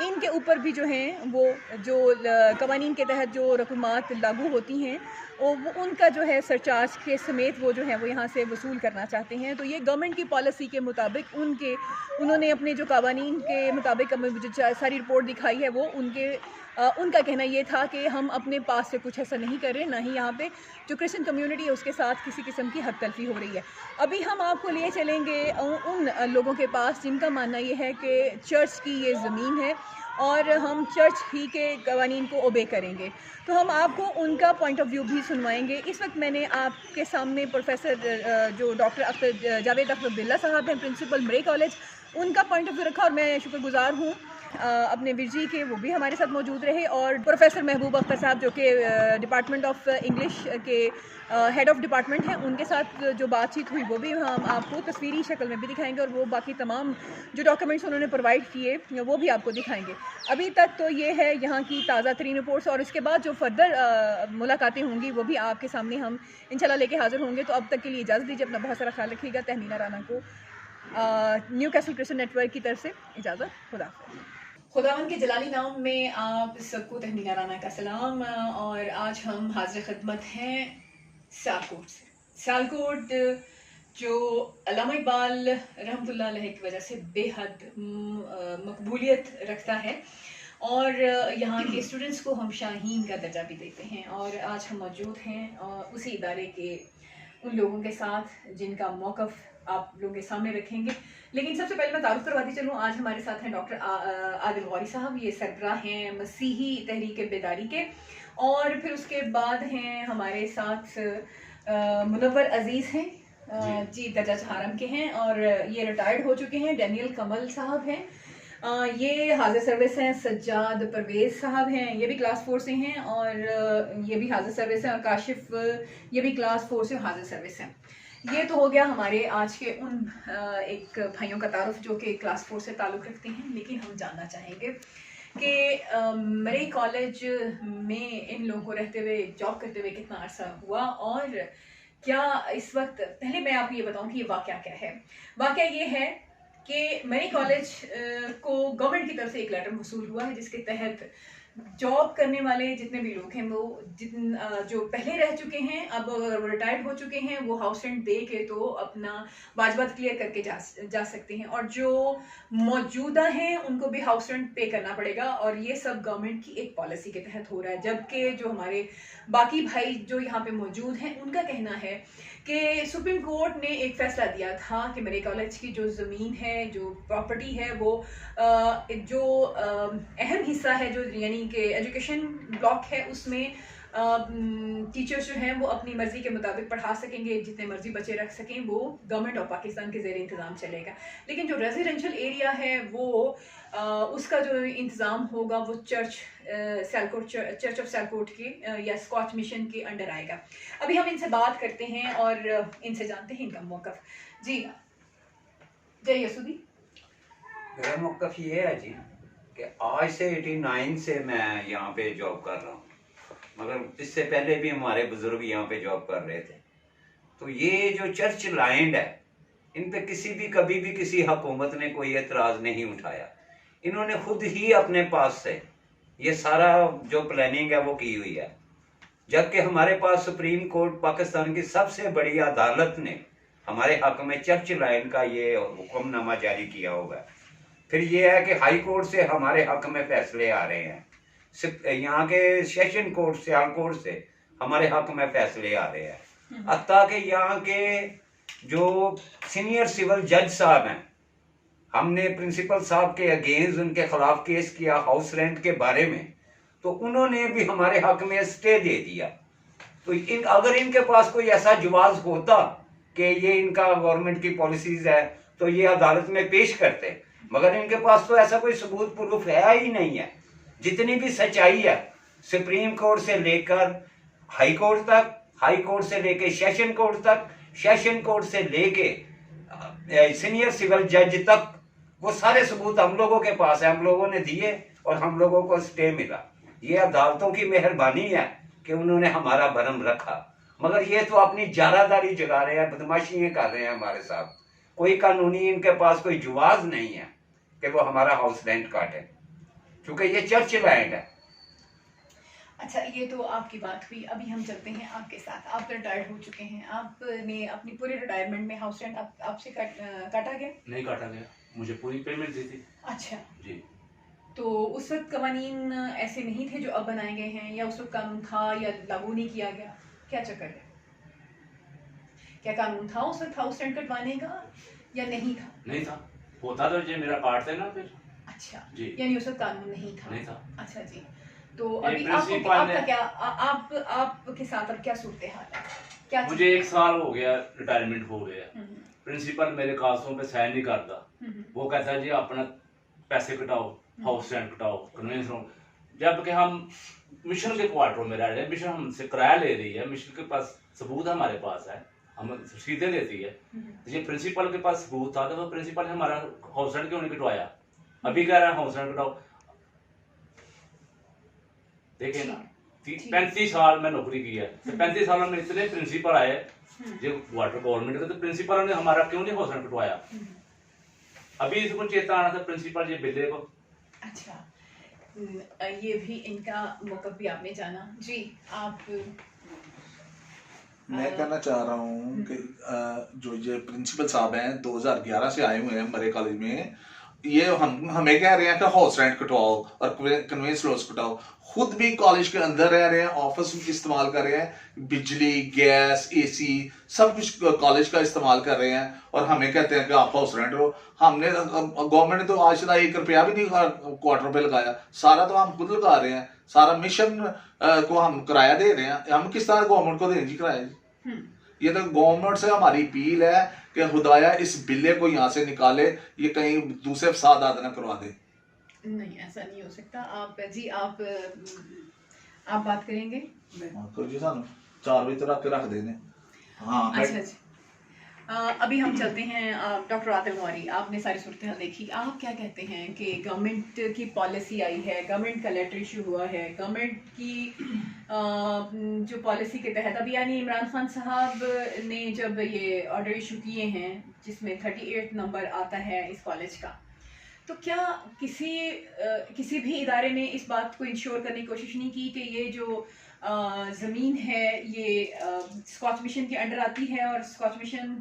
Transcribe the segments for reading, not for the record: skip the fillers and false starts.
ان کے اوپر بھی جو ہیں وہ جو قوانین کے تحت جو رقومات لاگو ہوتی ہیں وہ ان کا جو ہے سرچارج کے سمیت وہ جو ہے وہ یہاں سے وصول کرنا چاہتے ہیں. تو یہ گورنمنٹ کی پالیسی کے مطابق انہوں نے اپنے جو قوانین کے مطابق جو ساری رپورٹ دکھائی ہے وہ ان کا کہنا یہ تھا کہ ہم اپنے پاس سے کچھ ایسا نہیں کر رہے, نہ ہی یہاں پہ جو کرسچن کمیونٹی ہے اس کے ساتھ کسی قسم کی حق تلفی ہو رہی ہے. ابھی ہم آپ کو لیے چلیں گے ان لوگوں کے پاس جن کا ماننا یہ ہے کہ چرچ کی یہ زمین ہے اور ہم چرچ ہی کے قوانین کو اوبے کریں گے. تو ہم آپ کو ان کا پوائنٹ آف ویو بھی سنوائیں گے. اس وقت میں نے آپ کے سامنے پروفیسر جو ڈاکٹر جاوید اختر عبداللہ صاحب ہیں, پرنسپل مرے کالج, ان کا پوائنٹ آف ویو رکھا اور میں شکر گزار ہوں اپنے ورجی کے وہ بھی ہمارے ساتھ موجود رہے, اور پروفیسر محبوب اختر صاحب جو کہ ڈپارٹمنٹ آف انگلش کے ہیڈ آف ڈپارٹمنٹ ہیں, ان کے ساتھ جو بات چیت ہوئی وہ بھی ہم آپ کو تصویری شکل میں بھی دکھائیں گے, اور وہ باقی تمام جو ڈاکومنٹس انہوں نے پرووائڈ کیے وہ بھی آپ کو دکھائیں گے. ابھی تک تو یہ ہے یہاں کی تازہ ترین رپورٹس, اور اس کے بعد جو فردر ملاقاتیں ہوں گی وہ بھی آپ کے سامنے ہم انشاءاللہ لے کے حاضر ہوں گے. تو اب تک کے لیے اجازت دیجیے, اپنا بہت سارا خیال رکھیے گا. تہمینہ رانا کو Newcastle Christian network کی طرف سے اجازت. خدا خداوند کے جلالی نام میں آپ سب کو تہمینہ رانا کا سلام. اور آج ہم حاضر خدمت ہیں سیالکوٹ سے. سیالکوٹ جو علامہ اقبال رحمۃ اللہ علیہ کی وجہ سے بے حد مقبولیت رکھتا ہے, اور یہاں کے اسٹوڈنٹس کو ہم شاہین کا درجہ بھی دیتے ہیں. اور آج ہم موجود ہیں اسی ادارے کے ان لوگوں کے ساتھ جن کا موقف آپ لوگوں کے سامنے رکھیں گے. لیکن سب سے پہلے میں تعارف کرواتی چلوں, آج ہمارے ساتھ ہیں ڈاکٹر عادل غوری صاحب, یہ سربراہ ہیں مسیحی تحریک بیداری کے. اور پھر اس کے بعد ہیں ہمارے ساتھ منور عزیز ہیں, جی درجہ چہارم کے ہیں, اور یہ ریٹائرڈ ہو چکے ہیں. ڈینیل کمل صاحب ہیں, یہ حاضر سروس ہیں. سجاد پرویز صاحب ہیں, یہ بھی کلاس 4 سے ہیں اور یہ بھی حاضر سروس ہیں. اور کاشف یہ بھی کلاس 4 سے حاضر سروس ہیں. یہ تو ہو گیا ہمارے آج کے ان ایک بھائیوں کا تعارف جو کہ کلاس 4 سے تعلق رکھتے ہیں. لیکن ہم جاننا چاہیں گے کہ مرے کالج میں ان لوگوں کو رہتے ہوئے جاب کرتے ہوئے کتنا عرصہ ہوا, اور کیا اس وقت, پہلے میں آپ کو یہ بتاؤں کہ یہ واقعہ کیا ہے. واقعہ یہ ہے کہ مرے کالج کو گورنمنٹ کی طرف سے ایک لیٹر موصول ہوا ہے جس کے تحت جاب کرنے والے جتنے بھی لوگ ہیں وہ جو پہلے رہ چکے ہیں, اب وہ ریٹائرڈ ہو چکے ہیں, وہ ہاؤس رینٹ دے کے تو اپنا واجبات کلیئر کر کے جا سکتے ہیں, اور جو موجودہ ہیں ان کو بھی ہاؤس رینٹ پے کرنا پڑے گا. اور یہ سب گورنمنٹ کی ایک پالیسی کے تحت ہو رہا ہے. جبکہ جو ہمارے باقی بھائی جو یہاں پہ موجود ہیں ان کا کہنا ہے کہ سپریم کورٹ نے ایک فیصلہ دیا تھا کہ مرے کالج کی جو زمین ہے, جو پراپرٹی ہے, وہ جو اہم حصہ ہے جو یعنی کہ ایجوکیشن بلاک ہے, اس میں ٹیچرز جو ہیں وہ اپنی مرضی کے مطابق پڑھا سکیں گے, جتنے مرضی بچے رکھ سکیں, وہ گورنمنٹ آف پاکستان کے زیر انتظام چلے گا. لیکن جو ریزیڈینشل ایریا ہے وہ اس کا جو انتظام ہوگا وہ چرچ آف سیالکوٹ کی یا اسکاچ مشن کے انڈر آئے گا. ابھی ہم ان سے بات کرتے ہیں اور ان سے جانتے ہیں ان کا موقف. جی جے یسودی. میرا موقف یہ ہے جی کہ آج سے 89 سے میں یہاں پہ جاب کر رہا ہوں, مگر اس سے پہلے بھی ہمارے بزرگ یہاں پہ جاب کر رہے تھے. تو یہ جو چرچ لینڈ ہے ان پہ کبھی بھی کسی حکومت نے کوئی اعتراض نہیں اٹھایا. انہوں نے خود ہی اپنے پاس سے یہ سارا جو پلاننگ ہے وہ کی ہوئی ہے. جبکہ ہمارے پاس سپریم کورٹ پاکستان کی سب سے بڑی عدالت نے ہمارے حق میں چرچ لینڈ کا یہ حکم نامہ جاری کیا ہوا ہے. پھر یہ ہے کہ ہائی کورٹ سے ہمارے حق میں فیصلے آ رہے ہیں, یہاں کے سیشن کورٹ سیالکوٹ سے ہمارے حق میں فیصلے آ رہے ہیں. حتیٰ کہ یہاں کے جو سینئر سول جج صاحب ہیں, ہم نے پرنسپل صاحب کے اگینسٹ ان کے خلاف کیس کیا ہاؤس رینٹ کے بارے میں, تو انہوں نے بھی ہمارے حق میں اسٹے دے دیا. تو اگر ان کے پاس کوئی ایسا جواز ہوتا کہ یہ ان کا گورنمنٹ کی پالیسیز ہے تو یہ عدالت میں پیش کرتے, مگر ان کے پاس تو ایسا کوئی ثبوت پروف ہے ہی نہیں ہے. جتنی بھی سچائی ہے سپریم کورٹ سے لے کر ہائی کورٹ تک, ہائی کورٹ سے لے کے سیشن کورٹ تک, سیشن کورٹ سے لے کے سینئر سول جج تک, وہ سارے ثبوت ہم لوگوں کے پاس ہیں, ہم لوگوں نے دیے اور ہم لوگوں کو اسٹے ملا. یہ عدالتوں کی مہربانی ہے کہ انہوں نے ہمارا بھرم رکھا, مگر یہ تو اپنی جارحداری جگا رہے ہیں, بدماشیاں کر رہے ہیں ہمارے ساتھ. کوئی قانونی ان کے پاس کوئی جواز نہیں ہے کہ وہ ہمارا ہاؤس رینٹ کاٹے. چونکہ یہ چرچ لینڈ ہے. اچھا یہ تو آپ کی بات ہوئی. ابھی ہم چلتے ہیں آپ کے ساتھ. آپ ریٹائرڈ ہو چکے ہیں. آپ نے اپنی پوری ریٹائرمنٹ میں ہاؤس رینٹ آپ سے کاٹا گیا؟ نہیں کاٹا گیا, مجھے پوری پیمنٹ دی تھی. اچھا جی. تو اس وقت قوانین ایسے نہیں تھے جو اب بنائے گئے ہیں, یا اس وقت قانون تھا یا لاگو نہیں کیا گیا؟ کیا چکر ہے؟ کیا قانون تھا اس وقت ہاؤس رینٹ کٹوانے کا یا نہیں تھا؟ نہیں تھا. ہوتا تو یہ میرا کاٹتے نا پھر. اچھا جی. یعنی اس وقت قانون نہیں تھا. نہیں تھا. اچھا جی. تو یہ ابھی آپ principal کا کیا آپ کے ساتھ اب کیا صورتحال ہے؟ کیا مجھے 1 سال ہو گیا ریٹائرمنٹ ہو گیا. پرنسپل میرے کاغذوں پہ سائن نہیں کرتا. وہ کہتا ہے جی اپنا پیسے کٹاؤ, ہاؤس رینٹ کٹاؤ, کنوینس رو. جب کہ ہم مشن کے کوارٹروں میں رہ رہے ہیں, مشن ہم سے کرایہ لے رہی ہے, مشن کے پاس ثبوت ہمارے پاس ہے, ہم رسیدیں دیتی ہے. یہ پرنسپل کے پاس ثبوت تھا تو وہ پرنسپل نے ہمارا ہاؤس رینٹ کیوں نہیں کٹوایا؟ ابھی کہہ رہا ہے ہاؤس رینٹ کٹاؤ. دیکھیں نا 35 سال میں نوکری کی ہے, 35 سالوں میں اتنے پرنسپل آئے جو واٹر گورنمنٹ کے, تو پرنسپل نے ہمارا کیوں نہیں ہاؤس رینٹ کٹوایا؟ ابھی اس کو چیتا آنا تھا پرنسپل یہ بلے کو. اچھا یہ بھی ان کا موقف بھی آپ نے جانا. جی آپ. میں کہنا چاہ رہا ہوں کہ جو یہ پرنسپل صاحب ہیں 2011 سے آئے ہوئے ہیں مرے کالج میں, یہ ہمیں کہہ رہے ہیں کہ ہاؤس رینٹ کٹواؤ اور کنوینس لوز کٹاؤ. خود بھی کالج کے اندر رہ رہے ہیں, آفس استعمال کر رہے ہیں, بجلی, گیس, اے سی سب کچھ کالج کا استعمال کر رہے ہیں, اور ہمیں کہتے ہیں کہ آپ ہاؤس رینٹ ہو. ہم نے گورنمنٹ نے تو آج تک 1 روپیہ بھی نہیں کوارٹر پہ لگایا, سارا تو ہم خود لگا رہے ہیں. سارا مشن کو ہم کرایہ دے رہے ہیں. ہم کس طرح گورنمنٹ کو دیں جی کرایہ؟ یہ تو گورنمنٹ سے ہماری اپیل ہے کہ خدایا اس بلے کو یہاں سے نکالے, یہ کہیں دوسرے فسادات نہ کروا دے. نہیں ایسا نہیں ہو سکتا. آپ جی آپ بات کریں گے؟ جی سانو 4 بجے تک رکھ دینے. ہاں اچھا جی. ابھی ہم چلتے ہیں ڈاکٹر عادل غوری. آپ نے ساری صورتحال دیکھی. آپ کیا کہتے ہیں کہ گورنمنٹ کی پالیسی آئی ہے, گورنمنٹ کا لیٹر ایشو ہوا ہے, گورنمنٹ کی جو پالیسی کے تحت ابھی یعنی عمران خان صاحب نے جب یہ آرڈر ایشو کیے ہیں جس میں 38 نمبر آتا ہے اس کالج کا, تو کیا کسی بھی ادارے نے اس بات کو انشور کرنے کی کوشش نہیں کی کہ یہ جو زمین ہے یہ اسکاچ مشن کے انڈر آتی ہے اور اسکاچ مشن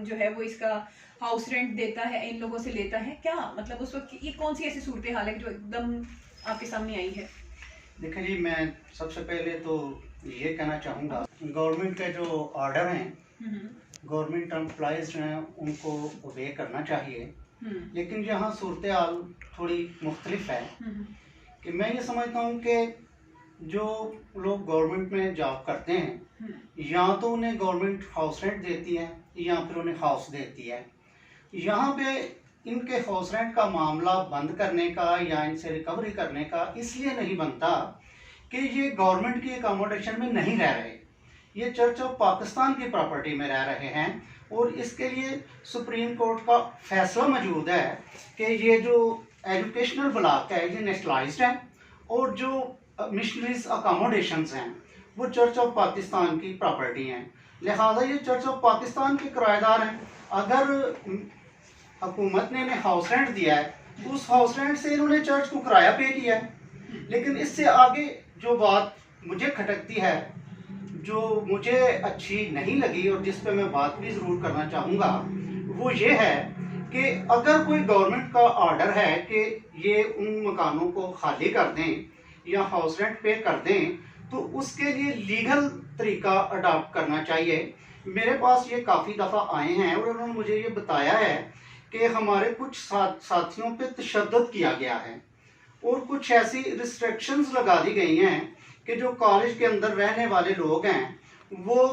جو ہے وہ اس کا ہاؤس رینٹ دیتا ہے, ان لوگوں سے لیتا ہے؟ کیا مطلب اس وقت یہ کون سی ایسی صورتحال ہے جو ایک دم آپ کے سامنے آئی ہے؟ دیکھیں جی, میں سب سے پہلے تو یہ کہنا چاہوں گا گورنمنٹ کے جو آرڈر ہیں, گورنمنٹ امپلائیز ہیں ان کو اوبے کرنا چاہیے. لیکن یہاں صورتحال تھوڑی مختلف ہے کہ میں یہ سمجھتا ہوں کہ جو لوگ گورنمنٹ میں جاب کرتے ہیں یا تو انہیں گورنمنٹ ہاؤس رینٹ دیتی ہے یا پھر انہیں ہاؤس دیتی ہے. یہاں پہ ان کے ہاؤس رینٹ کا معاملہ بند کرنے کا یا ان سے ریکوری کرنے کا اس لیے نہیں بنتا کہ یہ گورنمنٹ کی اکاموڈیشن میں نہیں رہ رہے, یہ چرچ آف پاکستان کی پراپرٹی میں رہ رہے ہیں, اور اس کے لیے سپریم کورٹ کا فیصلہ موجود ہے کہ یہ جو ایجوکیشنل بلاک ہے یہ نیشنلائزڈ ہے, اور جو مشنریز اکاموڈیشنز ہیں وہ چرچ آف پاکستان کی پراپرٹی ہیں. لہذا یہ چرچ آف پاکستان کے کرایہ دار ہیں. اگر حکومت نے انہیں ہاؤس رینٹ دیا ہے تو اس ہاؤس رینٹ سے انہوں نے چرچ کو کرایہ پے کیا ہے. لیکن اس سے آگے جو بات مجھے کھٹکتی ہے, جو مجھے اچھی نہیں لگی اور جس پہ میں بات بھی ضرور کرنا چاہوں گا, وہ یہ ہے کہ اگر کوئی گورنمنٹ کا آرڈر ہے کہ یہ ان مکانوں کو خالی کر دیں یا ہاؤس رینٹ پے کر دیں تو اس کے لیے لیگل طریقہ اڈاپٹ کرنا چاہیے. میرے پاس یہ کافی دفعہ آئے ہیں اور انہوں نے مجھے یہ بتایا ہے کہ ہمارے کچھ ساتھیوں پہ تشدد کیا گیا ہے اور کچھ ایسی ریسٹرکشنز لگا دی گئی ہیں کہ جو کالج کے اندر رہنے والے لوگ ہیں وہ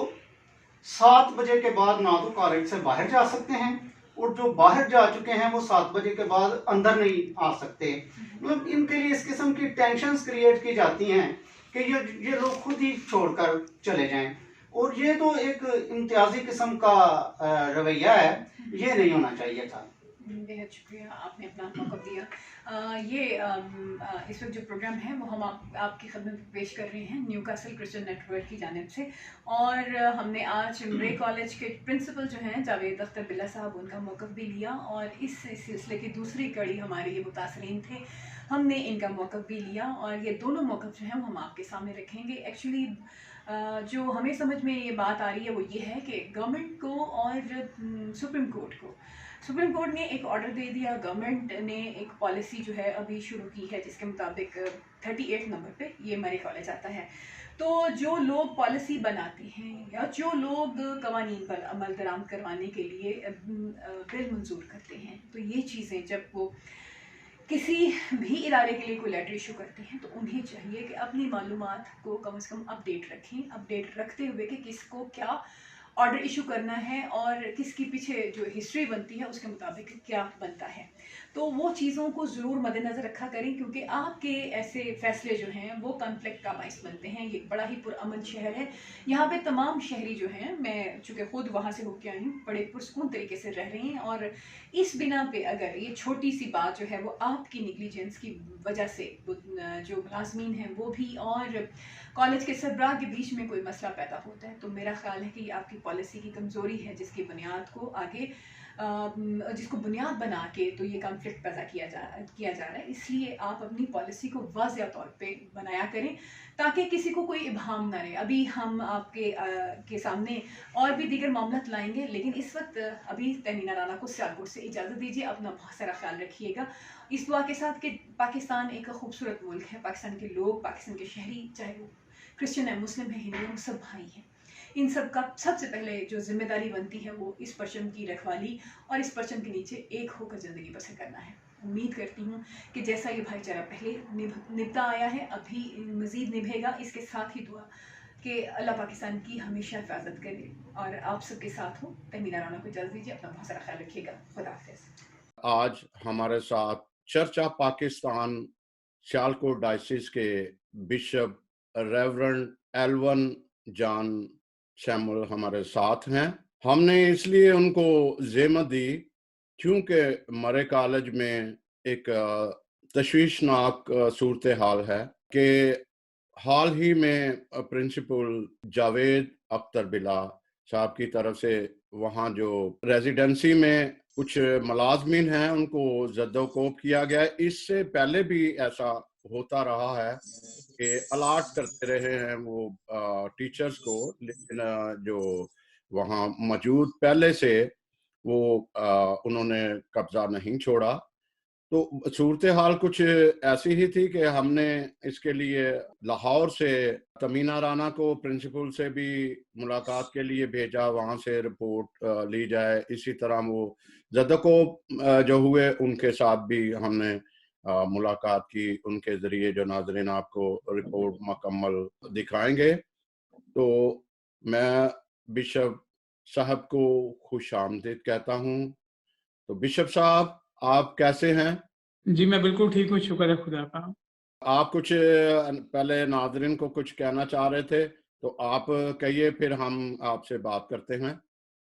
7 بجے کے بعد نہ تو کالج سے باہر جا سکتے ہیں, اور جو باہر جا چکے ہیں وہ 7 بجے کے بعد اندر نہیں آ سکتے. مطلب ان کے لیے اس قسم کی ٹینشنز کریٹ کی جاتی ہیں کہ یہ لوگ خود ہی چھوڑ کر چلے جائیں, اور یہ تو ایک امتیازی قسم کا رویہ ہے, یہ نہیں ہونا چاہیے تھا. بہت شکریہ, آپ نے اپنا موقف دیا. یہ اس وقت جو پروگرام ہے وہ ہم آپ کی خدمت میں پیش کر رہے ہیں Newcastle Christian network کی جانب سے, اور ہم نے آج مرے کالج کے پرنسپل جو ہیں جاوید اختر بلّہ صاحب ان کا موقف بھی لیا, اور اس سلسلے کی دوسری کڑی ہمارے یہ متاثرین تھے. ہم نے ان کا موقف بھی لیا اور یہ دونوں موقف جو ہیں وہ ہم آپ کے سامنے رکھیں گے. ایکچولی جو ہمیں سمجھ میں یہ بات آ رہی ہے وہ یہ ہے کہ گورنمنٹ کو اور سپریم کورٹ نے ایک آرڈر دے دیا. گورنمنٹ نے ایک پالیسی جو ہے ابھی شروع کی ہے جس کے مطابق 38 نمبر پہ یہ مرے کالج آتا ہے. تو جو لوگ پالیسی بناتے ہیں یا جو لوگ قوانین پر عمل درآمد کروانے کے لیے بل منظور کرتے ہیں تو یہ چیزیں جب وہ کسی بھی ادارے کے لیے کوئی لیٹر ایشو کرتے ہیں تو انہیں چاہیے کہ اپنی معلومات کو کم از کم اپ ڈیٹ رکھیں. اپ ڈیٹ رکھتے ہوئے کہ کس کو کیا آرڈر ایشو کرنا ہے اور کس کی پیچھے جو ہسٹری بنتی ہے اس کے مطابق کیا بنتا ہے. تو وہ چیزوں کو ضرور مد نظر رکھا کریں کیونکہ آپ کے ایسے فیصلے جو ہیں وہ کنفلکٹ کا باعث بنتے ہیں. یہ بڑا ہی پرامن شہر ہے. یہاں پہ تمام شہری جو ہیں, میں چونکہ خود وہاں سے ہو کے آئی ہوں, بڑے پرسکون طریقے سے رہ رہے ہیں. اور اس بنا پہ اگر یہ چھوٹی سی بات جو ہے وہ آپ کی نیگلیجنس کی وجہ سے جو ملازمین ہیں وہ بھی اور کالج کے سربراہ کے بیچ میں کوئی مسئلہ پیدا ہوتا ہے تو میرا خیال ہے کہ یہ آپ کی پالیسی کی کمزوری ہے جس کی بنیاد کو آگے جس کو بنیاد بنا کے تو یہ کنفلکٹ پیدا کیا جا رہا ہے. اس لیے آپ اپنی پالیسی کو واضح طور پہ بنایا کریں تاکہ کسی کو کوئی ابہام نہ رہے. ابھی ہم آپ کے سامنے اور بھی دیگر معاملات لائیں گے لیکن اس وقت ابھی تہمینہ رانا کو سیالکوٹ سے اجازت دیجیے. اپنا بہت سارا خیال رکھیے گا اس دعا کے ساتھ کہ پاکستان ایک خوبصورت ملک ہے. پاکستان کے لوگ, پاکستان کے شہری, چاہے وہ کرسچن ہے, مسلم ہے, ہندو ہیں, سب بھائی ہیں. ان سب کا سب سے پہلے جو ذمہ داری بنتی ہے وہ اس پرچم کی رکھوالی اور اس پرچم کے نیچے ایک ہو کر زندگی بسر کرنا ہے. امید کرتی ہوں کہ جیسا یہ بھائی چارہ پہلے نبھتا آیا ہے ابھی مزید نبھے گا. اس کے ساتھ ہی دعا کہ اللہ پاکستان کی ہمیشہ حفاظت کرے اور آپ سب کے ساتھ ہو. تہمینہ رانا کو اجازت دیجیے. اپنا بہت سارا خیال رکھیے گا. خدا حافظ. آج ہمارے ساتھ church of Pakistan Sialkot diocese کے بشپ ریورنڈ ایلون جان سیمول ہمارے ساتھ ہیں. ہم نے اس لیے ان کو زحمت دی کیونکہ مرے کالج میں ایک تشویشناک صورتحال ہے کہ حال ہی میں پرنسپل جاوید اختر بلا صاحب کی طرف سے وہاں جو ریزیڈنسی میں کچھ ملازمین ہیں ان کو زد و کوب کیا گیا. اس سے پہلے بھی ایسا ہوتا رہا ہے کہ الاٹ کرتے رہے ہیں وہ ٹیچرز کو, لیکن جو وہاں موجود پہلے سے وہ انہوں نے قبضہ نہیں چھوڑا. تو صورتحال کچھ ایسی ہی تھی کہ ہم نے اس کے لیے لاہور سے تہمینہ رانا کو پرنسپل سے بھی ملاقات کے لیے بھیجا, وہاں سے رپورٹ لی جائے. اسی طرح وہ زدکو جو ہوئے ان کے ساتھ بھی ہم نے ملاقات کی. ان کے ذریعے جو ناظرین آپ کو رپورٹ مکمل دکھائیں گے. تو میں بشپ صاحب کو خوش آمدید کہتا ہوں. تو بشپ صاحب آپ کیسے ہیں؟ جی میں بالکل ٹھیک ہوں, شکر ہے خدا کا. آپ کچھ پہلے ناظرین کو کچھ کہنا چاہ رہے تھے تو آپ کہیے, پھر ہم آپ سے بات کرتے ہیں.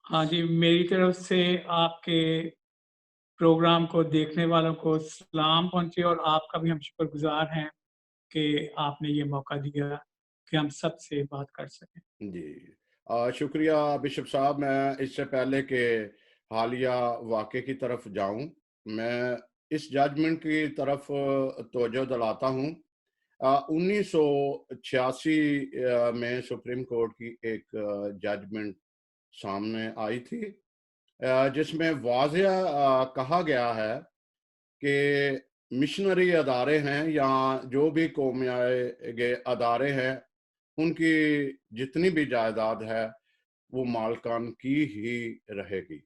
ہاں جی, میری طرف سے آپ کے پروگرام کو دیکھنے والوں کو سلام پہنچے اور آپ کا بھی ہم شکر گزار ہیں کہ آپ نے یہ موقع دیا کہ ہم سب سے بات کر سکیں. جی شکریہ بشپ صاحب. میں اس سے پہلے کہ حالیہ واقعے کی طرف جاؤں, میں اس ججمنٹ کی طرف توجہ دلاتا ہوں. 1986 میں سپریم کورٹ کی ایک ججمنٹ سامنے آئی تھی جس میں واضح کہا گیا ہے کہ مشنری ادارے ہیں یا جو بھی قومی ادارے ہیں ان کی جتنی بھی جائیداد ہے وہ مالکان کی ہی رہے گی,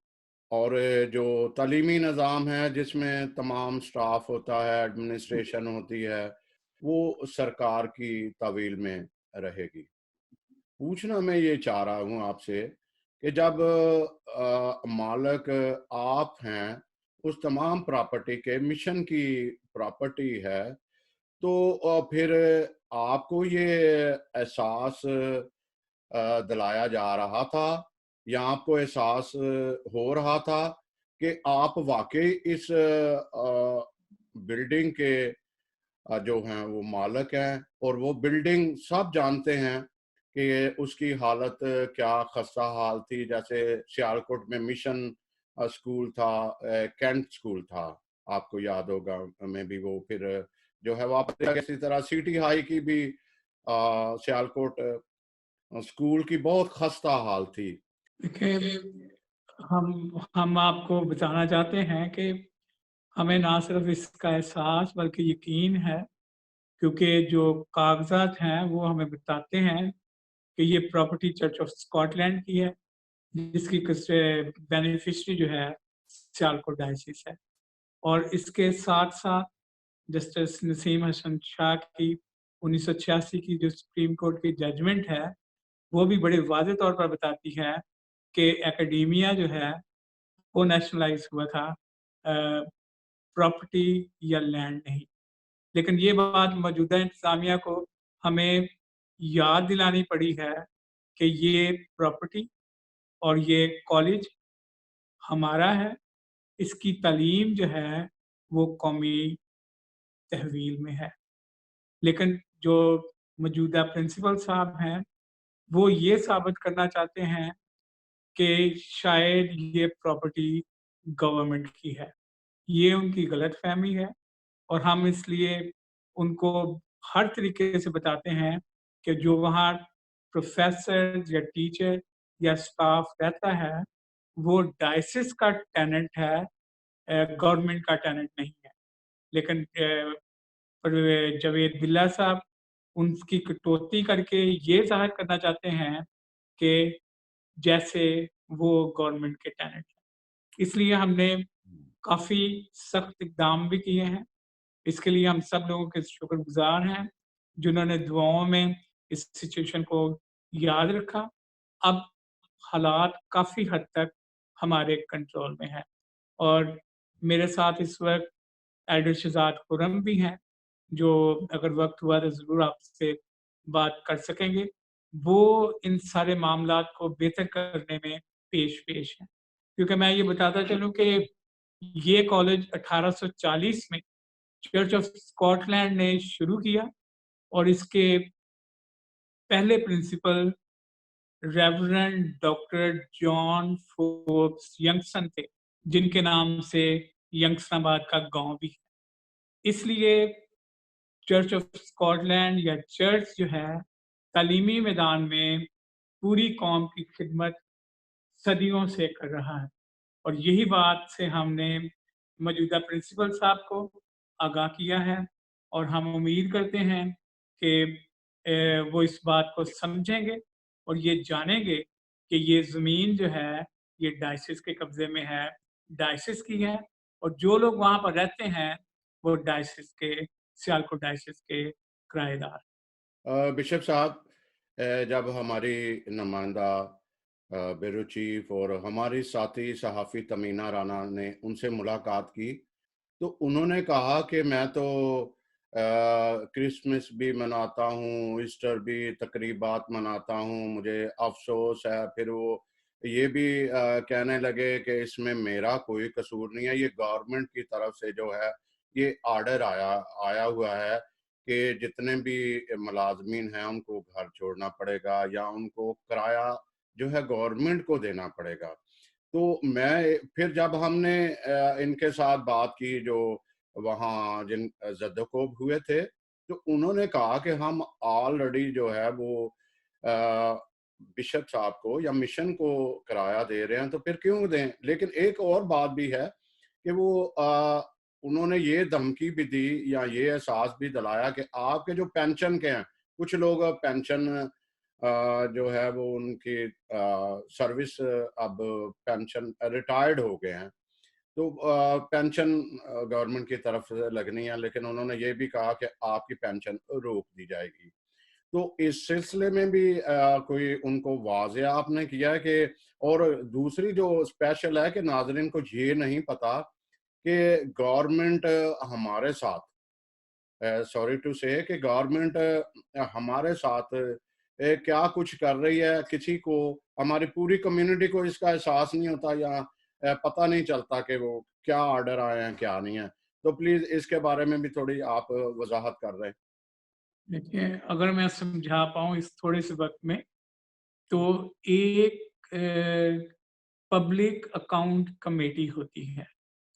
اور جو تعلیمی نظام ہے جس میں تمام سٹاف ہوتا ہے, ایڈمنسٹریشن ہوتی ہے, وہ سرکار کی تعویل میں رہے گی. پوچھنا میں یہ چاہ رہا ہوں آپ سے کہ جب مالک آپ ہیں اس تمام پراپرٹی کے, مشن کی پراپرٹی ہے, تو پھر آپ کو یہ احساس دلایا جا رہا تھا یا آپ کو احساس ہو رہا تھا کہ آپ واقعی اس بلڈنگ کے جو ہیں وہ مالک ہیں, اور وہ بلڈنگ سب جانتے ہیں کہ اس کی حالت کیا خستہ حال تھی. جیسے سیالکوٹ میں مشن اسکول تھا, کینٹ اسکول تھا, آپ کو یاد ہوگا میں بھی, وہ پھر جو ہے واپس آ گئے. اسی طرح سٹی ہائی کی بھی سیالکوٹ اسکول کی بہت خستہ حال تھی. دیکھیں، ہم آپ کو بتانا چاہتے ہیں کہ ہمیں نہ صرف اس کا احساس بلکہ یقین ہے، کیونکہ جو کاغذات ہیں وہ ہمیں بتاتے ہیں کہ یہ property Church of Scotland کی ہے، جس کی بینیفیشری جو ہے سیالکوٹ ڈائسس ہے. اور اس کے ساتھ ساتھ جسٹس نسیم حسن شاہ کی 1986 کی جو سپریم کورٹ کی ججمنٹ ہے وہ بھی بڑے واضح طور پر بتاتی ہے کہ اکیڈیمیا جو ہے وہ نیشنلائز ہوا تھا، پراپرٹی یا لینڈ نہیں. لیکن یہ بات موجودہ انتظامیہ کو ہمیں یاد دلانی پڑی ہے کہ یہ پراپرٹی اور یہ کالج ہمارا ہے، اس کی تعلیم جو ہے وہ قومی تحویل میں ہے. لیکن جو موجودہ پرنسپل صاحب ہیں وہ یہ ثابت کرنا چاہتے ہیں کہ شاید یہ پراپرٹی گورنمنٹ کی ہے. یہ ان کی غلط فہمی ہے، اور ہم اس لیے ان کو ہر طریقے سے بتاتے ہیں کہ جو وہاں پروفیسر یا ٹیچر یا اسٹاف رہتا ہے وہ ڈائسس کا ٹیننٹ ہے، گورنمنٹ کا ٹیننٹ نہیں ہے. لیکن جاوید بلّہ صاحب ان کی کٹوتی کر کے یہ ظاہر کرنا چاہتے ہیں کہ جیسے وہ گورنمنٹ کے ٹیننٹ ہیں. اس لیے ہم نے کافی سخت اقدام بھی کیے ہیں. اس کے لیے ہم سب لوگوں کے شکر گزار ہیں جنہوں نے دعاؤں میں اس سچویشن کو یاد رکھا. اب حالات کافی حد تک ہمارے کنٹرول میں ہیں، اور میرے ساتھ اس وقت ایڈر شہزاد خرم بھی ہیں جو اگر وقت ہوا تو ضرور آپ سے بات کر سکیں گے. وہ ان سارے معاملات کو بہتر کرنے میں پیش ہیں. کیونکہ میں یہ بتاتا چلوں کہ یہ کالج 1840 میں چرچ آف اسکاٹ لینڈ نے شروع کیا، اور اس کے پہلے پرنسپل ریورنڈ ڈاکٹر جان فوربس ینگسن تھے، جن کے نام سے ینگسن آباد کا گاؤں بھی ہے. اس لیے چرچ آف اسکاٹ لینڈ یا چرچ جو ہے تعلیمی میدان میں پوری قوم کی خدمت صدیوں سے کر رہا ہے. اور یہی بات سے ہم نے موجودہ پرنسپل صاحب کو آگاہ کیا ہے، اور ہم امید کرتے ہیں کہ وہ اس بات کو سمجھیں گے اور یہ جانیں گے کہ یہ زمین جو ہے یہ ڈائسس کے قبضے میں ہے، ڈائسس کی ہے، اور جو لوگ وہاں پر رہتے ہیں وہ ڈائسس کے سیالکوٹ ڈائسس کے کرایہ دار. بشپ صاحب، جب ہماری نمائندہ بیورو چیف اور ہماری ساتھی صحافی تمینہ رانا نے ان سے ملاقات کی تو انہوں نے کہا کہ میں تو کرسمس بھی مناتا ہوں، ایسٹر بھی تقریبات مناتا ہوں، مجھے افسوس ہے. پھر وہ یہ بھی کہنے لگے کہ اس میں میرا کوئی قصور نہیں ہے، یہ گورنمنٹ کی طرف سے جو ہے یہ آرڈر آیا ہوا ہے کہ جتنے بھی ملازمین ہیں ان کو گھر چھوڑنا پڑے گا یا ان کو کرایہ جو ہے گورنمنٹ کو دینا پڑے گا. تو میں پھر جب ہم نے ان کے ساتھ بات کی جو وہاں جن زدوکوب ہوئے تھے تو انہوں نے کہا کہ ہم آلریڈی جو ہے وہ بشپ صاحب کو یا مشن کو کرایہ دے رہے ہیں تو پھر کیوں دیں. لیکن ایک اور بات بھی ہے کہ وہ انہوں نے یہ دھمکی بھی دی یا یہ احساس بھی دلایا کہ آپ کے جو پینشن کے ہیں، کچھ لوگ پینشن جو ہے وہ ان کی سروس اب پینشن ریٹائرڈ ہو گئے ہیں تو پینشن گورنمنٹ کی طرف سے لگنی ہے، لیکن انہوں نے یہ بھی کہا کہ آپ کی پینشن روک دی جائے گی. تو اس سلسلے میں بھی کوئی ان کو واضح آپ نے کیا ہے کہ، اور دوسری جو اسپیشل ہے کہ ناظرین کو یہ نہیں پتا کہ گورنمنٹ ہمارے ساتھ سوری ٹو سے کہ گورنمنٹ ہمارے ساتھ کیا کچھ کر رہی ہے. کسی کو، ہماری پوری کمیونٹی کو اس کا احساس نہیں ہوتا یا پتہ نہیں چلتا کہ وہ کیا آرڈر آئے ہیں کیا نہیں ہے. تو پلیز اس کے بارے میں بھی تھوڑی آپ وضاحت کر رہے ہیں. دیکھیں، اگر میں سمجھا پاؤں اس تھوڑے سے وقت میں، تو ایک پبلک اکاؤنٹ کمیٹی ہوتی ہے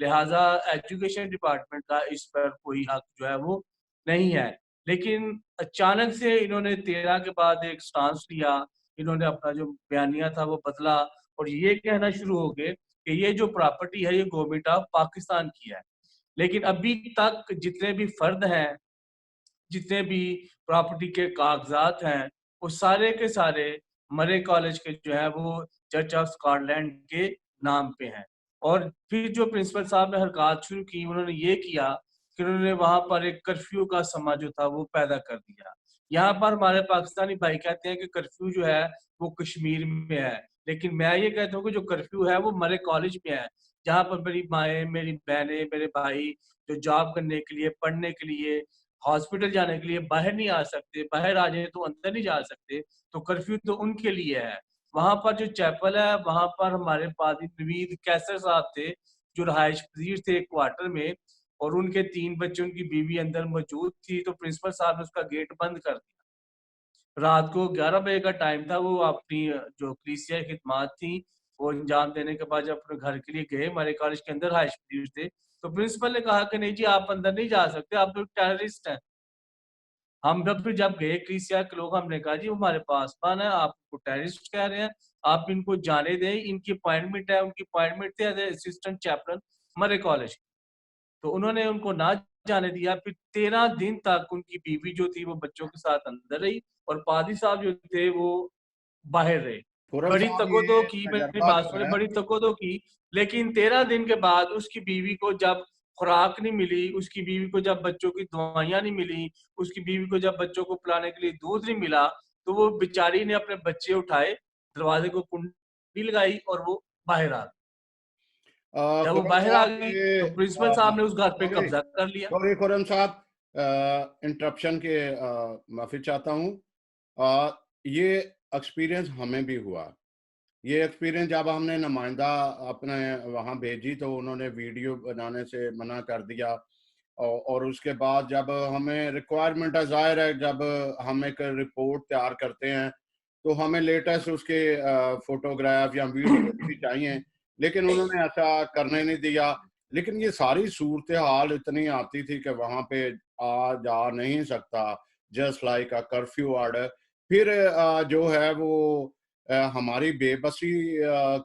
لہٰذا ایجوکیشن ڈپارٹمنٹ کا اس پر کوئی حق جو ہے وہ نہیں ہے. لیکن اچانک سے انہوں نے 13 کے بعد ایک سٹانس لیا, انہوں نے اپنا جو بیانیہ تھا وہ بدلا اور یہ کہنا شروع ہو گئے کہ یہ جو پراپرٹی ہے یہ گورنمنٹ آف پاکستان کی ہے. لیکن ابھی تک جتنے بھی فرد ہیں, جتنے بھی پراپرٹی کے کاغذات ہیں, وہ سارے کے سارے مرے کالج کے جو ہے وہ چرچ آف اسکاٹ لینڈ کے نام پہ ہیں. اور پھر جو پرنسپل صاحب نے حرکات شروع کی, انہوں نے یہ کیا کہ انہوں نے وہاں پر ایک کرفیو کا سما جو تھا وہ پیدا کر دیا. یہاں پر ہمارے پاکستانی بھائی کہتے ہیں کہ کرفیو جو ہے وہ کشمیر میں ہے, لیکن میں یہ کہتا ہوں کہ جو کرفیو ہے وہ مرے کالج میں ہے, جہاں پر میری مائیں, میری بہنیں, میرے بھائی جو جاب کرنے کے لیے, پڑھنے کے لیے, ہاسپٹل جانے کے لیے باہر نہیں آ سکتے, باہر آ جائیں تو اندر نہیں جا سکتے, تو کرفیو تو ان کے لیے ہے. وہاں پر جو چیپل ہے وہاں پر ہمارے پادری نوید کیسر صاحب تھے جو رہائش پذیر تھے کوارٹر میں, اور ان کے 3 بچے, ان کی بیوی اندر موجود تھی, تو پرنسپل صاحب نے اس کا گیٹ بند کر دیا. رات کو 11 بجے کا ٹائم تھا, وہ اپنی جو کلیسیا خدمات تھیں وہ انجام دینے کے بعد جب اپنے گھر کے لیے گئے, ہمارے کالج کے اندر رہائش پذیر تھے, تو پرنسپل نے کہا کہ نہیں جی آپ اندر نہیں جا سکتے, آپ تو ٹیررسٹ ہیں. ہم جب گئے کلیسیا کے لوگ, ہم نے کہا جی وہ ہمارے پاسبان ہے, آپ کو ٹیررسٹ کہہ رہے ہیں, آپ ان کو جانے دیں, ان کی اپوائنٹمنٹ ہے, ان کی اپوائنٹمنٹ تھی ایز اے اسسٹنٹ چیپلن مرے کالج. تو انہوں نے ان کو نہ جانے دیا. پھر 13 دن تک ان کی بیوی جو تھی وہ بچوں کے ساتھ اندر رہی, اور پادری صاحب جو تھے وہ باہر رہے. خرم بڑی صاحب تکودو یہ کی, میری تجربہ بات جو سنیں, ہے بڑی تکودو کی, لیکن 13 دن کے بعد اس کی بیوی کو جب خوراک نہیں ملی, اس کی بیوی کو جب بچوں کی دوائیاں نہیں ملی, اس کی بیوی کو جب بچوں کو پلانے کے لیے دودھ نہیں ملا, تو وہ بیچاری نے اپنے بچے اٹھائے, دروازے کو کنڈی لگائی اور وہ باہر آ گئی. جب وہ خرم باہر آ صاحب گئی یہ تو پرنسپل صاحب نے اس گھر پہ سوری قبضہ کر لیا. سوری خرم صاحب, انٹرپشن کے معافی چاہتا ہوں. یہ ایکسپیرینس ہمیں بھی ہوا. یہ ایکسپیرینس جب ہم نے نمائندہ اپنے وہاں بھیجی تو انہوں نے ویڈیو بنانے سے منع کر دیا, اور اس کے بعد جب ہمیں ریکوائرمنٹ ہے, ظاہر ہے جب ہم ایک رپورٹ تیار کرتے ہیں تو ہمیں لیٹسٹ اس کے فوٹوگراف یا ویڈیو بھی چاہیے, لیکن انہوں نے ایسا کرنے نہیں دیا. لیکن یہ ساری صورتحال اتنی آتی تھی کہ وہاں پہ آ جا نہیں سکتا, just like a curfew order. پھر جو ہے وہ ہماری بے بسی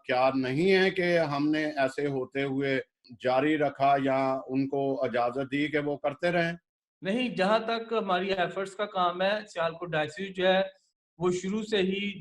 کیا نہیں ہے کہ ہم نے ایسے ہوتے ہوئے جاری رکھا یا ان کو اجازت دی کہ وہ کرتے رہیں؟ نہیں, جہاں تک ہماری ایفرٹس کا کام ہے, سیالکوٹ ڈائسس جو ہے وہ شروع سے ہی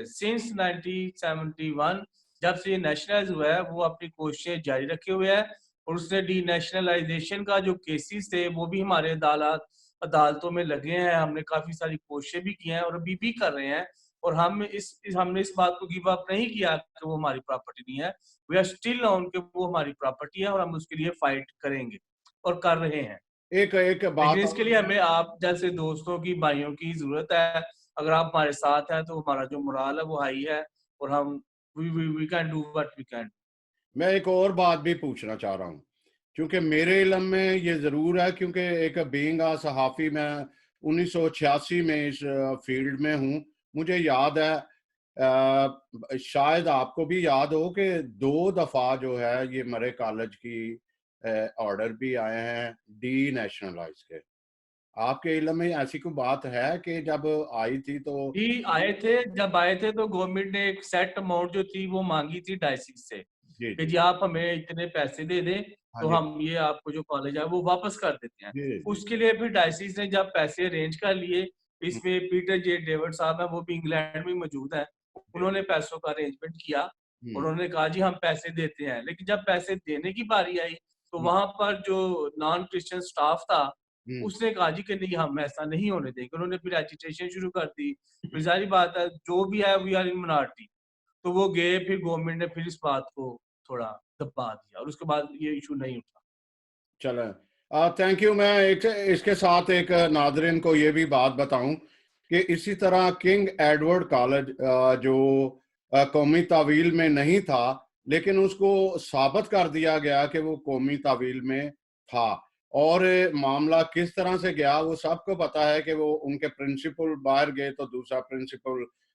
سنس 1971 جب سے یہ نیشنلائز ہوا ہے وہ اپنی کوششیں جاری رکھے ہوئے ہے, اور اس نے ڈی نیشنلائزیشن کا جو کیسز تھے وہ بھی ہمارے عدالتوں میں لگے ہیں. ہم نے کافی ساری کوششیں بھی کی ہیں اور ابھی بھی کر رہے ہیں, اور ہم نے اس بات کو گیو اپ نہیں کیا کہ وہ ہماری پراپرٹی نہیں ہے. وی آر اسٹل آن کہ وہ ہماری پراپرٹی ہے, اور ہم اس کے لیے فائٹ کریں گے اور کر رہے ہیں. ایک بات لیکن اس کے لیے ہمیں آپ جیسے دوستوں کی, بھائیوں کی ضرورت ہے. اگر آپ ہمارے ساتھ ہیں تو ہمارا جو مرال ہے وہ ہائی ہے, اور ہم we can do what we can. میں ایک اور بات بھی پوچھنا چاہ رہا ہوں, کیونکہ میرے علم میں یہ ضرور ہے, کیونکہ ایک بینگ صحافی میں 1986 میں اس فیلڈ میں ہوں. مجھے یاد ہے, شاید آپ کو بھی یاد ہو کہ 2 دفعہ جو ہے یہ مرے کالج کی آرڈر بھی آئے ہیں ڈی نیشنلائز کے. آپ کے علم میں ایسی کوئی بات ہے کہ جب آئی تھی تو جی آئے تھے, جب آئے تھے تو گورنمنٹ نے ایک سیٹ اماؤنٹ جو تھی وہ مانگی تھی ڈائسس سے جی کہ جی جی آپ ہمیں اتنے پیسے دے دیں ہاں تو جی ہم یہ آپ کو جو کالج ہے وہ واپس کر دیتے ہیں. جی جی اس کے لیے پھر ڈائسس نے جب پیسے ارینج کر لیے, اس میں پیٹر جے ڈیوڈ صاحب ہیں, وہ بھی انگلینڈ میں موجود ہیں, انہوں نے پیسوں کا ارینجمنٹ کیا, اور انہوں نے کہا جی ہم پیسے دیتے ہیں. لیکن جب پیسے دینے کی باری آئی تو وہاں پر جو نان کرسچن سٹاف تھا اس نے کہا جی کہ نہیں ہم ایسا نہیں ہونے دیں گے. انہوں نے پھر ایجیٹیشن شروع کر دی. پھر ظاہری بات ہے جو بھی ہے وی آر ان منارٹی, تو وہ گئے, پھر گورنمنٹ نے پھر اس بات کو تھوڑا دبا دیا, اور اس کے بعد یہ ایشو نہیں اٹھا. چلیں, تھینک یو. میں اس کے ساتھ ایک ناظرین کو یہ بھی بات بتاؤں کہ اسی طرح کنگ ایڈورڈ کالج جو قومی تعویل میں نہیں تھا, لیکن اس کو ثابت کر دیا گیا کہ وہ قومی تعویل میں تھا. اور معاملہ کس طرح سے گیا وہ سب کو پتا ہے کہ وہ ان کے پرنسپل باہر گئے تو دوسرا پرنسپل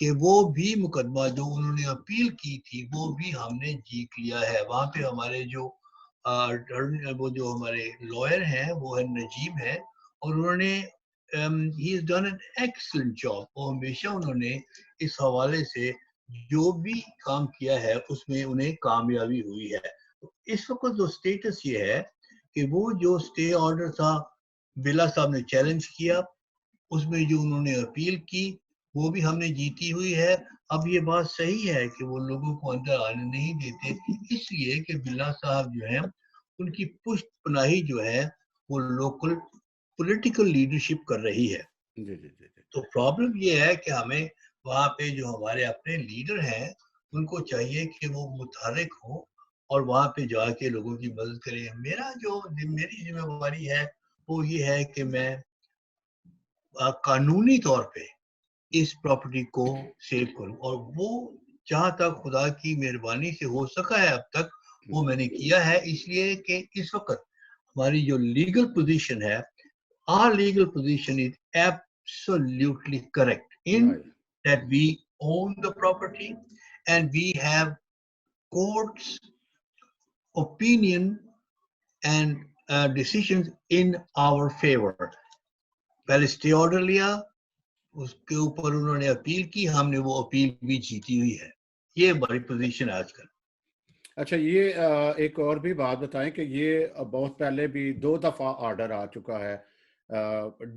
کہ وہ بھی مقدمہ جو انہوں نے اپیل کی تھی وہ بھی ہم نے جیت لیا ہے. وہاں پہ ہمارے وہ جو ہمارے لائر ہیں وہ ہے نجیب ہے, اور انہوں نے he has done an excellent job. اور ہمیشہ انہوں نے اس حوالے سے جو بھی کام کیا ہے اس میں انہیں کامیابی ہوئی ہے. اس وقت جو سٹیٹس یہ ہے کہ وہ جو سٹے آرڈر تھا بلا صاحب نے چیلنج کیا, اس میں جو انہوں نے اپیل کی وہ بھی ہم نے جیتی ہوئی ہے. اب یہ بات صحیح ہے کہ وہ لوگوں کو اندر آنے نہیں دیتے, اس لیے کہ بلا صاحب جو ہیں ان کی پشت پناہی جو ہے وہ لوکل پولیٹیکل لیڈرشپ کر رہی ہے. تو پرابلم یہ ہے کہ ہمیں وہاں پہ جو ہمارے اپنے لیڈر ہیں ان کو چاہیے کہ وہ متحرک ہوں اور وہاں پہ جا کے لوگوں کی مدد کریں. میری ذمہ داری ہے وہ یہ ہے کہ میں قانونی طور پہ اس پراپرٹی کو سیو کروں, اور وہ جہاں تک خدا کی مہربانی سے ہو سکا ہے اب تک وہ میں نے کیا ہے. اس لیے کہ اس وقت ہماری جو لیگل پوزیشن ہے, our legal position is absolutely correct in that we own the property and we have courts opinion and decisions in our favor. پہلے اسٹے آرڈر لیا, اس کے اوپر انہوں نے اپیل کی, ہم نے وہ اپیل بھی جیتی ہوئی ہے. یہ ہماری پوزیشن ہے آج کل. اچھا, یہ ایک اور بھی بات بتائیں کہ یہ بہت پہلے بھی 2 دفعہ آرڈر آ چکا ہے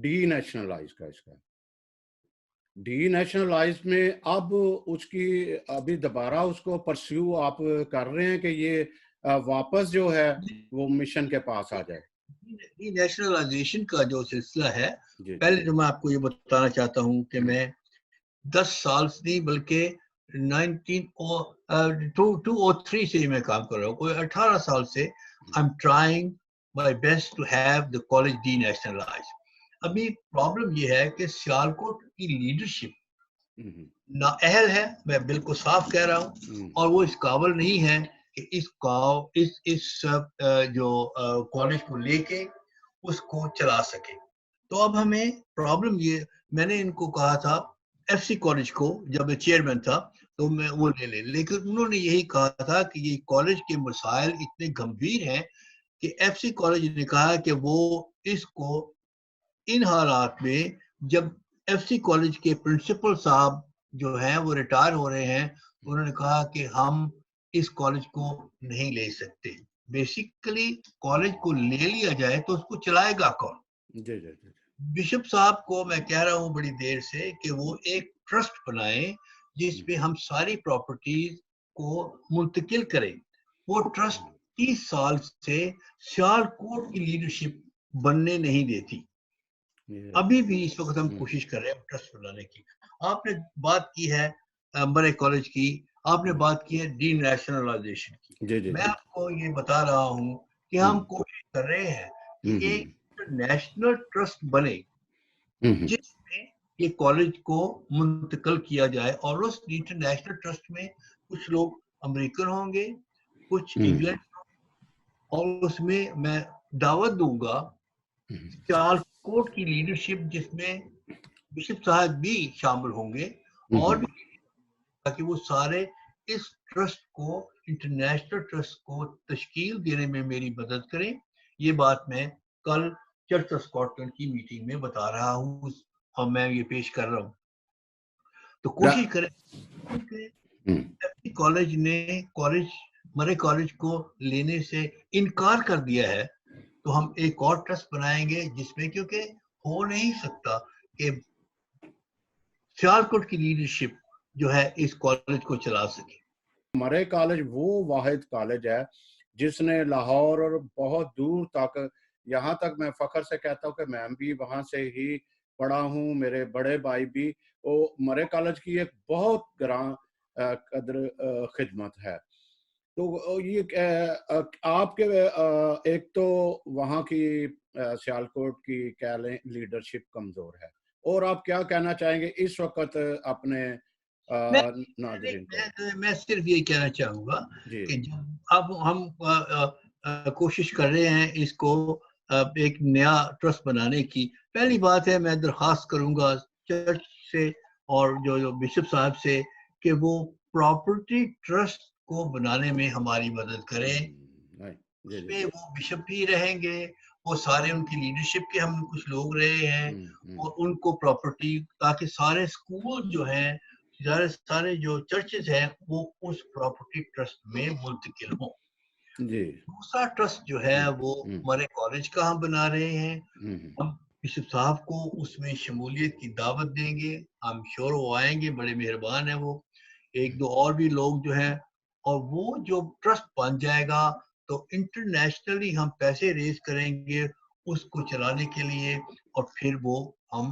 ڈی نیشنلائز کا. اس کا ڈی نیشنلائز میں اب اس کی ابھی دوبارہ اس کو پرسیو آپ کر رہے ہیں کہ یہ واپس جو ہے وہ مشن کے پاس آ جائے؟ ڈی نیشنلائزیشن کا جو سلسلہ ہے, پہلے تو میں آپ کو یہ بتانا چاہتا ہوں کہ میں 10 سال سے نہیں بلکہ 2003 سے میں کام کر رہا ہوں. کوئی 18 سال سے I'm trying my best to have the college denationalized. ابھی پرابلم یہ ہے کہ سیالکوٹ کی لیڈرشپ نااہل ہے, میں بالکل صاف کہہ رہا ہوں, اور وہ اس قابل نہیں ہے کہ اس جو کالج کو لے کے اس کو چلا سکے. تو اب ہمیں پرابلم یہ, میں نے ان کو کہا تھا ایف سی کالج کو, جب میں چیئرمین تھا تو میں وہ لے لیں, لیکن انہوں نے یہی کہا تھا کہ یہ کالج کے مسائل اتنے گمبھیر ہیں کہ ایف سی کالج نے کہا کہ وہ اس کو ان حالات میں, جب ایف سی کالج کے پرنسپل صاحب جو ہیں وہ ریٹائر ہو رہے ہیں, انہوں نے کہا کہ ہم اس کالج کو نہیں لے سکتے. بیسیکلی کالج کو لے لیا جائے تو اس کو چلائے گا کون؟ بشپ صاحب کو میں کہہ رہا ہوں بڑی دیر سے کہ وہ ایک ٹرسٹ بنائیں جس میں ہم ساری پراپرٹیز کو منتقل کریں. وہ ٹرسٹ 30 سال سے سیالکوٹ کی لیڈرشپ بننے نہیں دیتی. ابھی بھی اس وقت ہم کوشش کر رہے ہیں ٹرسٹ بنانے کی. آپ نے بات کی ہے مرے کالج کی, آپ نے بات کی ہے ڈی نیشنلائزیشن کی. میں آپ کو یہ بتا رہا ہوں کہ ہم کوشش کر رہے ہیں کہ ایک انٹرنیشنل ٹرسٹ بنے جس میں یہ کالج کو منتقل کیا جائے, اور اس انٹرنیشنل ٹرسٹ میں کچھ لوگ امریکن ہوں گے, کچھ انگلینڈ, اور اس میں میں دعوت دوں گا سیالکوٹ کی لیڈرشپ جس میں بشپ صاحب بھی شامل ہوں گے, اور بھی تاکہ وہ سارے اس ٹرسٹ کو, انٹرنیشنل ٹرسٹ کو تشکیل دینے میں میری مدد کریں. یہ بات میں کل چرچ آف اسکاٹ لینڈ کی میٹنگ میں بتا رہا ہوں اور میں یہ پیش کر رہا ہوں. تو کوشش کریں کہ کالج نے مرے کالج کو لینے سے انکار کر دیا ہے, تو ہم ایک اور ٹرسٹ بنائیں گے جس میں, کیونکہ ہو نہیں سکتا کہ سیالکوٹ کی لیڈرشپ جو ہے اس کالج کو چلا سکے. مرے کالج وہ واحد کالج ہے جس نے لاہور اور بہت دور تک, یہاں تک میں فخر سے کہتا ہوں کہ میں بھی وہاں سے ہی پڑھا ہوں, میرے بڑے بھائی بھی, وہ مرے کالج کی ایک بہت گراں قدر خدمت ہے. تو یہ آپ کے ایک تو وہاں کی سیالکوٹ کی کہہ لیں لیڈرشپ کمزور ہے, اور آپ کیا کہنا چاہیں گے اس وقت اپنے ناظرین کو؟ میں صرف یہ کہنا چاہوں گا کہ اب ہم کوشش کر رہے ہیں اس کو ایک نیا ٹرسٹ بنانے کی. پہلی بات ہے میں درخواست کروں گا چرچ سے اور جو بشپ صاحب سے کہ وہ پراپرٹی ٹرسٹ کو بنانے میں ہماری مدد کریں. جی اس جی میں وہ بشپ بھی رہیں گے, وہ سارے ان کی لیڈرشپ کے ہم کچھ لوگ رہے ہیں, اور ان کو پراپرٹی, تاکہ سارے اسکول جو ہیں, سارے جو چرچز ہیں وہ اس پراپرٹی ٹرسٹ میں منتقل ہوں. جی دوسرا ٹرسٹ جو ہے وہ ہمارے کالج کا ہم بنا رہے ہیں. ہم بشپ صاحب کو اس میں شمولیت کی دعوت دیں گے, ہم شور وہ آئیں گے, بڑے مہربان ہیں وہ, ایک دو اور بھی لوگ جو ہیں, اور وہ جو ٹرسٹ بن جائے گا تو انٹرنیشنلی ہم پیسے ریز کریں گے اس کو چلانے کے لیے, اور پھر وہ ہم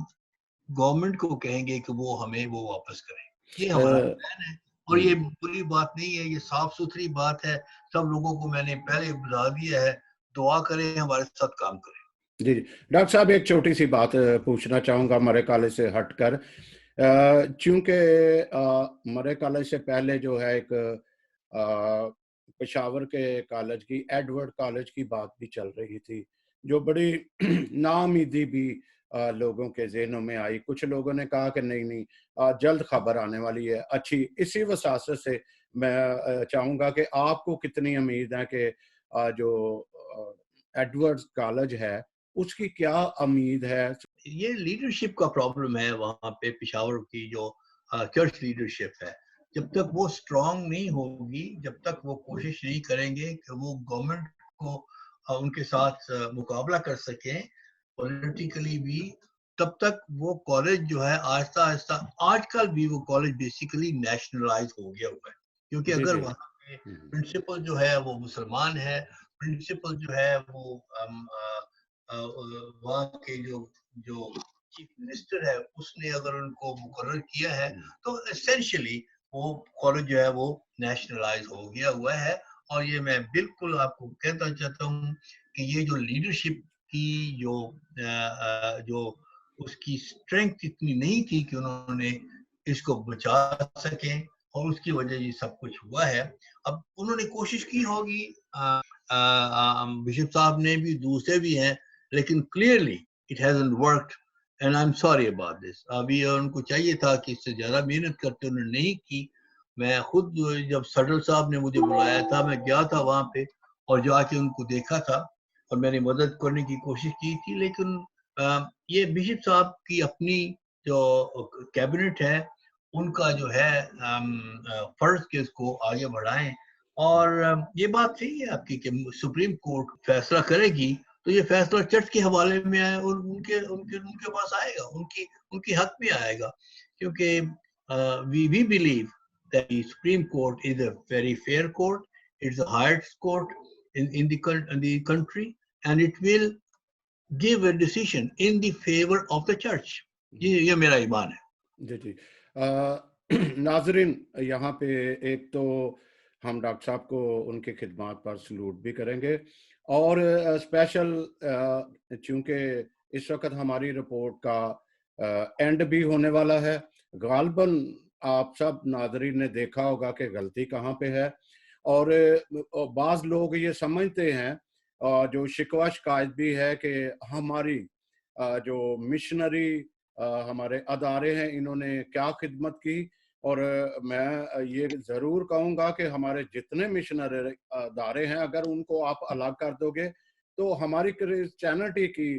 گورنمنٹ کو کہیں گے کہ وہ ہمیں وہ واپس کریں. یہ ہمارا پلان ہے, اور یہ بری بات نہیں ہے, یہ صاف ستھری بات ہے. سب لوگوں کو میں نے پہلے بتا دیا ہے, دعا کریں, ہمارے ساتھ کام کریں. جی جی ڈاکٹر صاحب ایک چھوٹی سی بات پوچھنا چاہوں گا مرے کالج سے ہٹ کر, چونکہ مرے کالج سے پہلے جو ہے ایک پشاور کے کالج کی, ایڈورڈ کالج کی بات بھی چل رہی تھی, جو بڑی ناامیدی بھی لوگوں کے ذہنوں میں آئی. کچھ لوگوں نے کہا کہ نہیں جلد خبر آنے والی ہے اچھی. اسی وساست سے میں چاہوں گا کہ آپ کو کتنی امید ہے کہ جو ایڈورڈ کالج ہے اس کی کیا امید ہے؟ یہ لیڈرشپ کا پرابلم ہے وہاں پہ, پشاور کی جو چرچ لیڈرشپ ہے, جب تک وہ اسٹرانگ نہیں ہوگی, جب تک وہ کوشش نہیں کریں گے کہ وہ گورنمنٹ کو ان کے ساتھ مقابلہ کر سکیں پولیٹیکلی بھی, تب تک وہ کالج جو ہے آہستہ آہستہ, آج کل بھی وہ کالج بیسیکلی نیشنلائز ہو گیا ہوا ہے, کیونکہ اگر وہاں پہ پرنسپل جو ہے وہ مسلمان ہے, پرنسپل جو ہے وہ وہاں کے جو چیف منسٹر ہے اس نے اگر ان کو مقرر کیا ہے, تو اسینشلی وہ کالج جو ہے وہ نیشنلائز ہو گیا ہوا ہے. اور یہ میں بالکل آپ کو کہنا چاہتا ہوں کہ یہ جو لیڈرشپ کی جو اس کی اسٹرینتھ اتنی نہیں تھی کہ انہوں نے اس کو بچا سکیں, اور اس کی وجہ یہ سب کچھ ہوا ہے. اب انہوں نے کوشش کی ہوگی, بشپ صاحب نے بھی, دوسرے بھی ہیں, لیکن clearly it hasn't worked and I'm sorry about this. ابھی ان کو چاہیے تھا کہ اس سے زیادہ محنت کرتے, انہوں نے نہیں کی. میں خود جب سڈل صاحب نے مجھے بلایا تھا, میں گیا تھا وہاں پہ اور جا کے ان کو دیکھا تھا, اور میں نے مدد کرنے کی کوشش کی تھی. لیکن یہ بشپ صاحب کی اپنی جو کیبنٹ ہے, ان کا جو ہے فرض کے اس کو آگے بڑھائیں. اور یہ بات صحیح ہے آپ کی کہ سپریم کورٹ فیصلہ کرے گی تو یہ فیصلہ چرچ کے حوالے میں آئے, اور ان کے پاس آئے گا, ان کی حق میں آئے گا, کیونکہ we believe that the Supreme Court is a very fair court. It's the highest court in the country, and it will give a decision in the favor of the church. یہ میرا ایمان ہے. جی جی ناظرین, یہاں پہ ایک تو ہم ڈاکٹر صاحب کو ان کی خدمات پر سلوٹ بھی کریں گے, اور اسپیشل چونکہ اس وقت ہماری رپورٹ کا اینڈ بھی ہونے والا ہے. غالباً آپ سب ناظرین نے دیکھا ہوگا کہ غلطی کہاں پہ ہے, اور بعض لوگ یہ سمجھتے ہیں, جو شکوہ شکایت بھی ہے کہ ہماری جو مشنری ہمارے ادارے ہیں انہوں نے کیا خدمت کی. اور میں یہ ضرور کہوں گا کہ ہمارے جتنے مشنری ادارے ہیں, اگر ان کو آپ الگ کر دو گے تو ہماری کرسچینٹی کی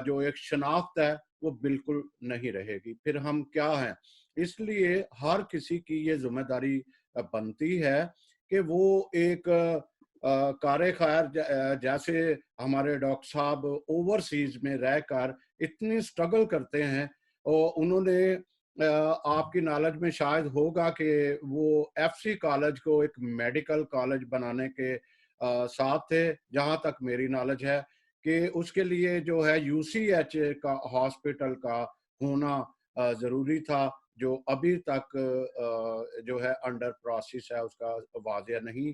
جو ایک شناخت ہے وہ بالکل نہیں رہے گی. پھر ہم کیا ہیں؟ اس لیے ہر کسی کی یہ ذمہ داری بنتی ہے کہ وہ ایک کار خیر, جیسے ہمارے ڈاکٹر صاحب اوورسیز میں رہ کر اتنی سٹرگل کرتے ہیں, اور انہوں نے آپ کی نالج میں شاید ہوگا کہ وہ ایف سی کالج کو ایک میڈیکل کالج بنانے کے ساتھ تھے, جہاں تک میری نالج ہے کہ اس کے لیے جو ہے یو سی ایچ کا ہاسپٹل کا ہونا ضروری تھا, جو ابھی تک جو ہے انڈر پروسیس ہے, اس کا واضح نہیں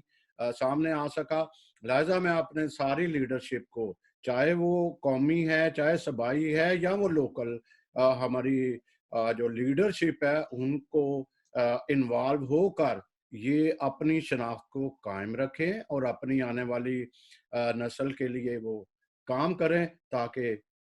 سامنے آ سکا. لہذا میں اپنے ساری لیڈرشپ کو, چاہے وہ قومی ہے, چاہے صوبائی ہے, یا وہ لوکل ہماری جو لیڈرشپ ہے, ان کو انوالو ہو کر یہ اپنی شناخت کو قائم رکھیں اور اپنی آنے والی نسل کے لیے وہ کام کریں, تاکہ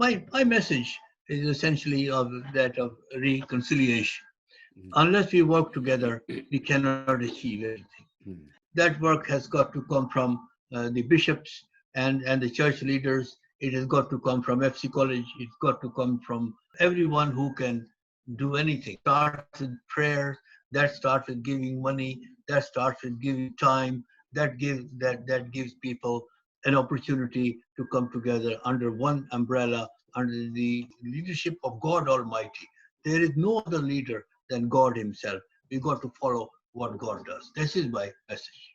My message is essentially of that of reconciliation. Unless we work together, we cannot achieve anything. That work has got to come from the bishops and the church leaders. It has got to come from FC College. It's got to come from everyone who can do anything. Starts with prayer. That starts with giving money. That starts with giving time. That gives people an opportunity to come together under one umbrella, under the leadership of God Almighty. There is no other leader than God Himself. We got to follow what God does. This is my message.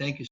Thank you.